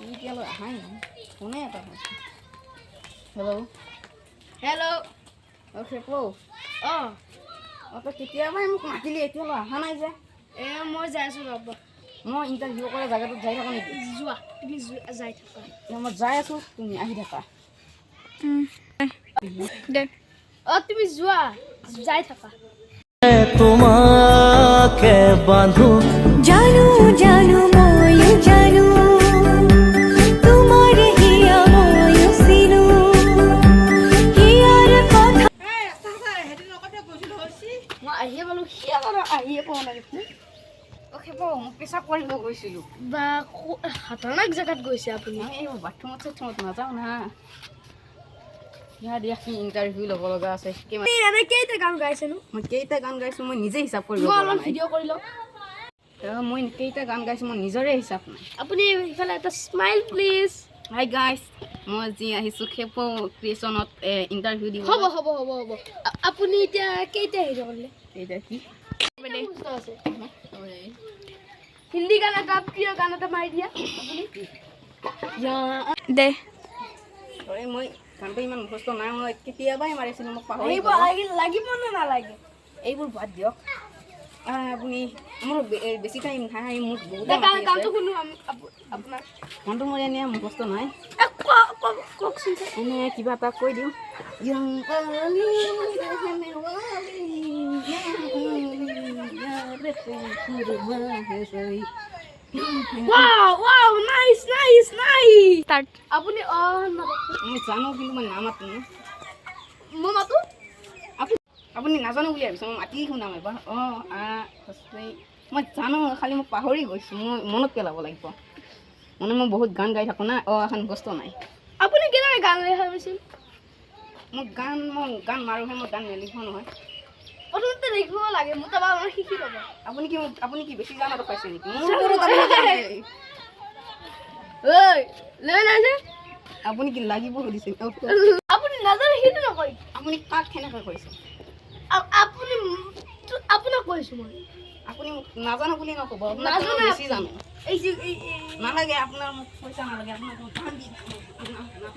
এতিয়ালৈ আহাই নাই কোনে এটা হৈছে হেল্ল' হেল্ল' অ'কে কৌ অঁ তই কেতিয়াবাই মোক মাতিলি এতিয়ালৈ অহা নাই যে মই যাই আছোঁ ৰ'ব মই ইণ্টাৰভিউ কৰা জেগাটোত যাই থাকোঁ নেকি যোৱা তুমি যাই থাকা মই যাই আছোঁ তুমি আহি থাকা দে অঁ তুমি যোৱা যাই থাকা তোমাকে বাঁধো জানো জানো মই জানো তোমাৰ হিয়া মই চিনো হিয়াৰ কথা মই আহিয়ে পালোঁ সিয়া বাৰু আহিয়ে পোৱা নাই অ'কে পৌ মোক পেচাব কৰিব গৈছিলোঁ বা খতৰনাক জেগাত গৈছে আপুনি মই এই বাথৰুমত চাথৰুমত নাযাওঁ না দিয়া কি ইণ্টাৰভিউ ল'ব লগা আছে এনে কেইটা গান গাইছেনো মই কেইটা গান গাইছোঁ মই নিজে হিচাপ কৰিব মই পৰা অলপ নাই ভিডিঅ' কৰি লওঁ মই কেইটা গান গাইছোঁ মই নিজৰে হিচাপ নাই আপুনি ইফালে এটা স্মাইল প্লিজ হাই গাইছ মই আজি আহিছোঁ খেপো ক্ৰিয়েশ্যনত ইণ্টাৰভিউ দিব হ'ব হ'ব হ'ব হ'ব আপুনি এতিয়া কেইটা হেৰি কৰিলে কেইটা কি আছে হিন্দী গান এটা প্ৰিয় গান এটা মাৰি দিয়া আপুনি দে মই গানটো ইমান মুখস্থ নাই মই কেতিয়াবাই মাৰিছিলোঁ মোক পাহৰি লাগিব নে নালাগে এইবোৰ বাদ দিয়ক আপুনি মোৰ বেছি টাইম নাই মোক বহুত গানটো শুনো আপোনাৰ গানটো মোৰ এনে মুখস্থ নাই কওকচোন এনে কিবা এটা কৈ দিওঁ নাইচ ষ্টাৰ্ট আপুনি মই জানো কিন্তু মই নামাতো মই মাতো আপুনি নাজানো বুলি ভাবিছোঁ মই মাতি শুনাম এবাৰ মই জানো খালি মই পাহৰি গৈছোঁ মই মনত পেলাব লাগিব মানে মই বহুত গান গাই থাকোঁ না এখন মুখস্থ নাই আপুনি কেনেকৈ গান গাই ভাবিছিল মই গান মাৰোঁহে মই গান নিলিখোঁ নহয় প্ৰথমতে লিখিব লাগে মোৰ তাৰপৰা শিকি ল'ব আপুনি কি বেছি জানাটো পাইছে নেকি লৈ নাই যে আপুনি কি লাগিব সুধিছে আপুনি নাজানে সেইটো নকয় আপুনি কাক কেনেকৈ কৈছে আপুনি আপোনাক কৈছোঁ মই আপুনি মোক নাজানো বুলি নক'ব নাজানো বেছি জানো এই নালাগে আপোনাৰ মোক পইচা নালাগে আপোনাক